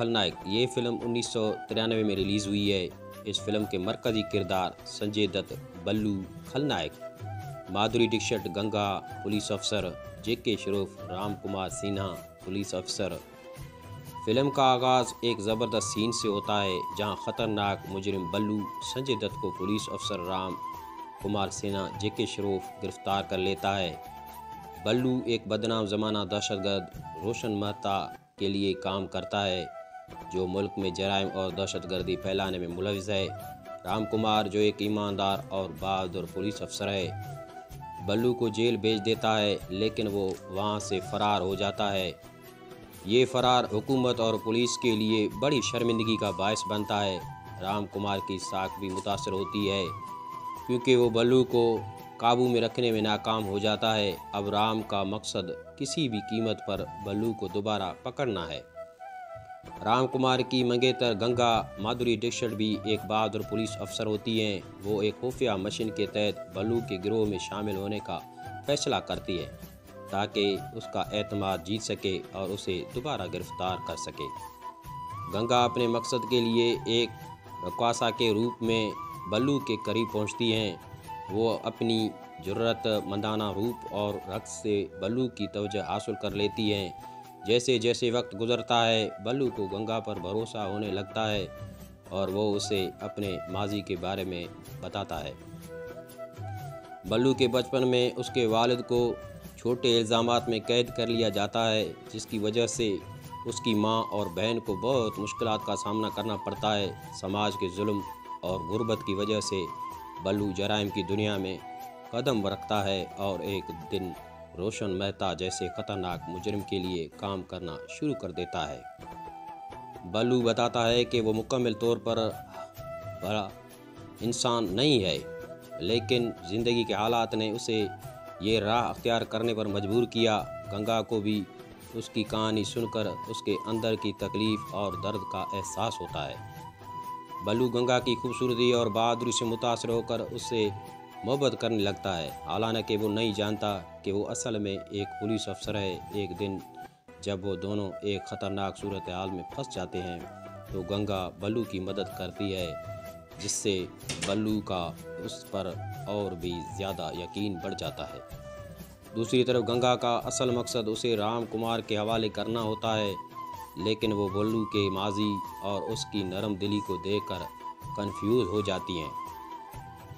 खलनायक ये फिल्म 1993 में रिलीज़ हुई है। इस फिल्म के मरकज़ी किरदार संजय दत्त बल्लू खलनायक, माधुरी दीक्षित गंगा पुलिस अफसर, जेके श्रॉफ राम कुमार सिन्हा पुलिस अफसर। फिल्म का आगाज़ एक ज़बरदस्त सीन से होता है जहां ख़तरनाक मुजरिम बल्लू संजय दत्त को पुलिस अफसर राम कुमार सिन्हा जेके श्रॉफ गिरफ्तार कर लेता है। बल्लू एक बदनाम ज़माना दहशतगर्द रोशन मेहता के लिए काम करता है जो मुल्क में जराइम और दहशतगर्दी फैलाने में मुलविस है। राम कुमार जो एक ईमानदार और बहादुर पुलिस अफसर है, बल्लू को जेल भेज देता है लेकिन वो वहाँ से फ़रार हो जाता है। ये फ़रार हुकूमत और पुलिस के लिए बड़ी शर्मिंदगी का बायस बनता है। राम कुमार की साख भी मुतासर होती है क्योंकि वो बल्लू को काबू में रखने में नाकाम हो जाता है। अब राम का मकसद किसी भी कीमत पर बल्लू को दोबारा पकड़ना है। राम कुमार की मंगेतर गंगा माधुरी दीक्षित भी एक बहादुर पुलिस अफसर होती हैं। वो एक खुफिया मशीन के तहत बल्लू के गिरोह में शामिल होने का फैसला करती है ताकि उसका एतमाद जीत सके और उसे दोबारा गिरफ्तार कर सके। गंगा अपने मकसद के लिए एक रक्वासा के रूप में बल्लू के करीब पहुंचती हैं। वो अपनी जुर्रतमंदाना रूप और रक्स से बल्लू की तवज्जो हासिल कर लेती हैं। जैसे जैसे वक्त गुजरता है बल्लू को गंगा पर भरोसा होने लगता है और वो उसे अपने माजी के बारे में बताता है। बल्लू के बचपन में उसके वालिद को छोटे इल्ज़ामात में कैद कर लिया जाता है जिसकी वजह से उसकी माँ और बहन को बहुत मुश्किलात का सामना करना पड़ता है। समाज के जुल्म और गुर्बत की वजह से बल्लू जराइम की दुनिया में कदम रखता है और एक दिन रोशन मेहता जैसे ख़तरनाक मुजरिम के लिए काम करना शुरू कर देता है। बल्लू बताता है कि वो मुकम्मल तौर पर बड़ा इंसान नहीं है लेकिन ज़िंदगी के हालात ने उसे ये राह अख्तियार करने पर मजबूर किया। गंगा को भी उसकी कहानी सुनकर उसके अंदर की तकलीफ़ और दर्द का एहसास होता है। बल्लू गंगा की खूबसूरती और बहादुरी से मुतासर होकर उससे मोहब्बत करने लगता है, हालांकि वो नहीं जानता कि वो असल में एक पुलिस अफसर है। एक दिन जब वो दोनों एक ख़तरनाक सूरत हाल में फंस जाते हैं तो गंगा बल्लू की मदद करती है जिससे बल्लू का उस पर और भी ज़्यादा यकीन बढ़ जाता है। दूसरी तरफ गंगा का असल मकसद उसे राम कुमार के हवाले करना होता है लेकिन वो बल्लू के माजी और उसकी नरम दिली को देखकर कंफ्यूज हो जाती हैं।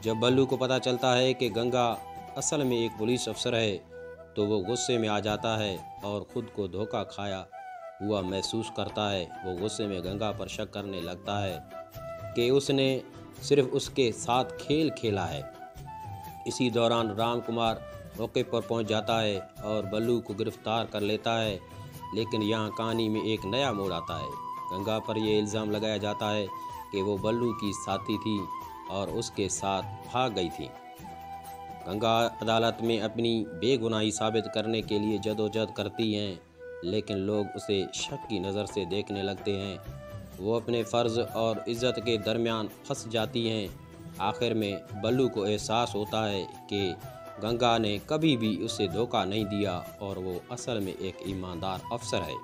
जब बल्लू को पता चलता है कि गंगा असल में एक पुलिस अफसर है तो वो गुस्से में आ जाता है और ख़ुद को धोखा खाया हुआ महसूस करता है। वो गुस्से में गंगा पर शक करने लगता है कि उसने सिर्फ उसके साथ खेल खेला है। इसी दौरान राम कुमार मौके पर पहुंच जाता है और बल्लू को गिरफ्तार कर लेता है लेकिन यहाँ कहानी में एक नया मोड़ आता है। गंगा पर यह इल्ज़ाम लगाया जाता है कि वो बल्लू की साथी थी और उसके साथ भाग गई थी। गंगा अदालत में अपनी बेगुनाही साबित करने के लिए जदोजहद करती हैं लेकिन लोग उसे शक की नज़र से देखने लगते हैं। वो अपने फ़र्ज़ और इज़्ज़त के दरमियान फंस जाती हैं। आखिर में बल्लू को एहसास होता है कि गंगा ने कभी भी उसे धोखा नहीं दिया और वो असल में एक ईमानदार अफसर है।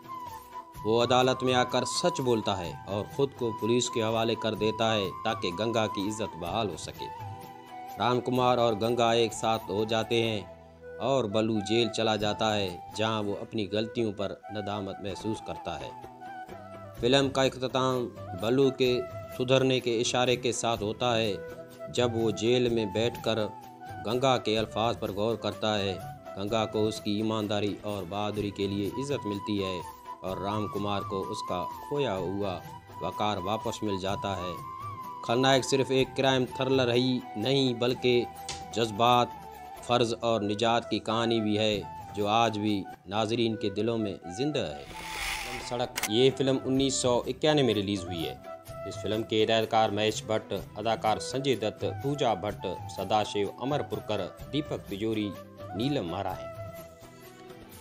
वो अदालत में आकर सच बोलता है और ख़ुद को पुलिस के हवाले कर देता है ताकि गंगा की इज़्ज़त बहाल हो सके। राम कुमार और गंगा एक साथ हो जाते हैं और बल्लू जेल चला जाता है जहां वो अपनी गलतियों पर नदामत महसूस करता है। फिल्म का इख्तिताम बल्लू के सुधरने के इशारे के साथ होता है जब वो जेल में बैठकर गंगा के अल्फाज पर गौर करता है। गंगा को उसकी ईमानदारी और बहादुरी के लिए इज़्ज़त मिलती है और राम कुमार को उसका खोया हुआ वक़ार वापस मिल जाता है। खलनायक सिर्फ एक क्राइम थ्रिलर ही नहीं बल्कि जज्बात, फ़र्ज़ और निजात की कहानी भी है जो आज भी नाज़रीन के दिलों में ज़िंदा है। सड़क ये फिल्म 1991 में रिलीज़ हुई है। इस फिल्म के हिदायतकार महेश भट्ट, अदाकार संजय दत्त, पूजा भट्ट, सदाशिव अमरपुरकर, दीपक तिजोरी, नीलम महरा हैं।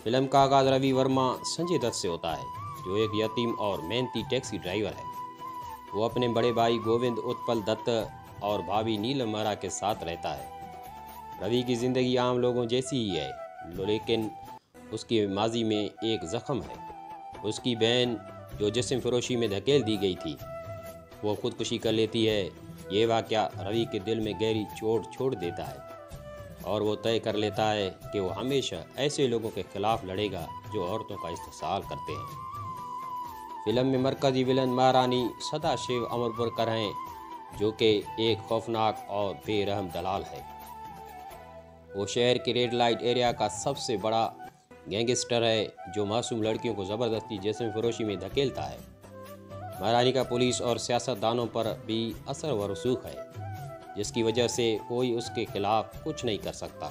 फिल्म का आगाज़ रवि वर्मा संजय दत्त से होता है जो एक यतीम और मेहनती टैक्सी ड्राइवर है। वो अपने बड़े भाई गोविंद उत्पल दत्त और भाभी नीलम महरा के साथ रहता है। रवि की ज़िंदगी आम लोगों जैसी ही है लेकिन उसके माजी में एक ज़ख्म है। उसकी बहन जो जिस्म फरोशी में धकेल दी गई थी, वो खुदकुशी कर लेती है। ये वाक़या रवि के दिल में गहरी चोट छोड़ देता है और वो तय कर लेता है कि वो हमेशा ऐसे लोगों के खिलाफ लड़ेगा जो औरतों का इस्तेसाल करते हैं। फिल्म में मरकजी विलन महारानी सदाशिव अमरपुरकर हैं, जो कि एक खौफनाक और बेरहम दलाल है। वो शहर के रेड लाइट एरिया का सबसे बड़ा गैंगस्टर है, जो मासूम लड़कियों को ज़बरदस्ती जिस्म फरोशी में धकेलता है। महारानी का पुलिस और सियासतदानों पर भी असर व रसूख है, जिसकी वजह से कोई उसके खिलाफ कुछ नहीं कर सकता।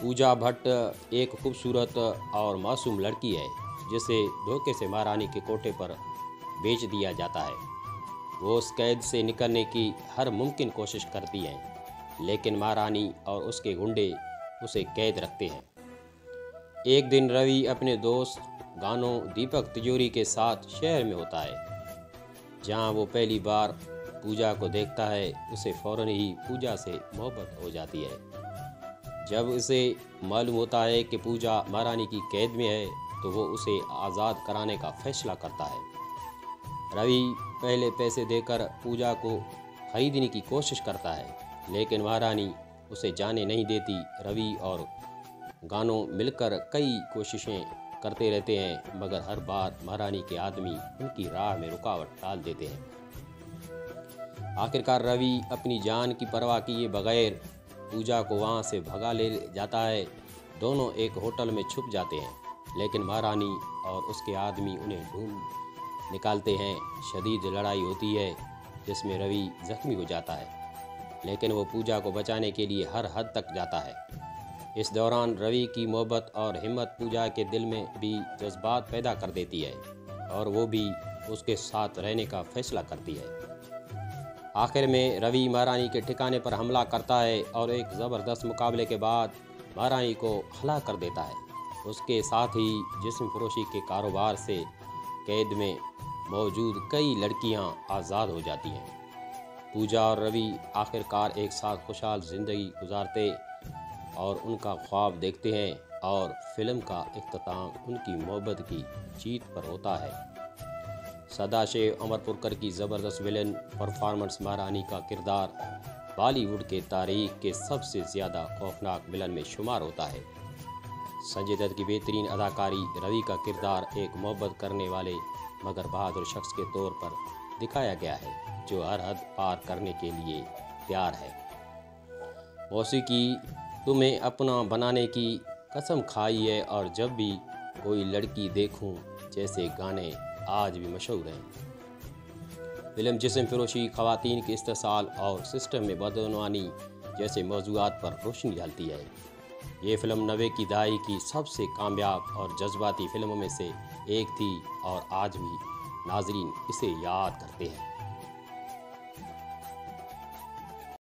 पूजा भट्ट एक खूबसूरत और मासूम लड़की है, जिसे धोखे से महारानी के कोठे पर बेच दिया जाता है। वो उस कैद से निकलने की हर मुमकिन कोशिश करती हैं, लेकिन महारानी और उसके गुंडे उसे कैद रखते हैं। एक दिन रवि अपने दोस्त गानो दीपक तिजोरी के साथ शहर में होता है, जहां वो पहली बार पूजा को देखता है। उसे फ़ौरन ही पूजा से मोहब्बत हो जाती है। जब उसे मालूम होता है कि पूजा महारानी की कैद में है, तो वो उसे आज़ाद कराने का फैसला करता है। रवि पहले पैसे देकर पूजा को खरीदने की कोशिश करता है, लेकिन महारानी उसे जाने नहीं देती। रवि और गानो मिलकर कई कोशिशें करते रहते हैं, मगर हर बार महारानी के आदमी उनकी राह में रुकावट डाल देते हैं। आखिरकार रवि अपनी जान की परवाह किए बगैर पूजा को वहां से भगा ले जाता है। दोनों एक होटल में छुप जाते हैं, लेकिन महारानी और उसके आदमी उन्हें ढूंढ निकालते हैं। शदीद लड़ाई होती है, जिसमें रवि जख्मी हो जाता है, लेकिन वो पूजा को बचाने के लिए हर हद तक जाता है। इस दौरान रवि की मोहब्बत और हिम्मत पूजा के दिल में भी जज्बात पैदा कर देती है, और वो भी उसके साथ रहने का फैसला करती है। आखिर में रवि महारानी के ठिकाने पर हमला करता है और एक ज़बरदस्त मुकाबले के बाद महारानी को हला कर देता है। उसके साथ ही जिस्म फरोशी के कारोबार से कैद में मौजूद कई लड़कियां आज़ाद हो जाती हैं। पूजा और रवि आखिरकार एक साथ खुशहाल ज़िंदगी गुजारते और उनका ख्वाब देखते हैं, और फिल्म का इख्तिताम उनकी मोहब्बत की जीत पर होता है। सदाशिव अमरपुरकर की ज़बरदस्त विलन परफॉर्मेंस महारानी का किरदार बॉलीवुड के तारीख के सबसे ज़्यादा खौफनाक विलन में शुमार होता है। संजय दत्त की बेहतरीन अदाकारी, रवि का किरदार एक मोहब्बत करने वाले मगर बहादुर शख्स के तौर पर दिखाया गया है, जो हर हद पार करने के लिए तैयार है। मौसीकी तुम्हें अपना बनाने की कसम खाई है, और जब भी कोई लड़की देखूं जैसे गाने आज भी मशहूर हैं। फिल्म जिस्म फरोशी, ख़वातीन के इस्तेसाल और सिस्टम में बदनवानी जैसे मौज़ूआत पर रोशनी डालती है। ये फिल्म 90 की दहाई की सबसे कामयाब और जज्बाती फिल्मों में से एक थी, और आज भी नाजरीन इसे याद करते हैं।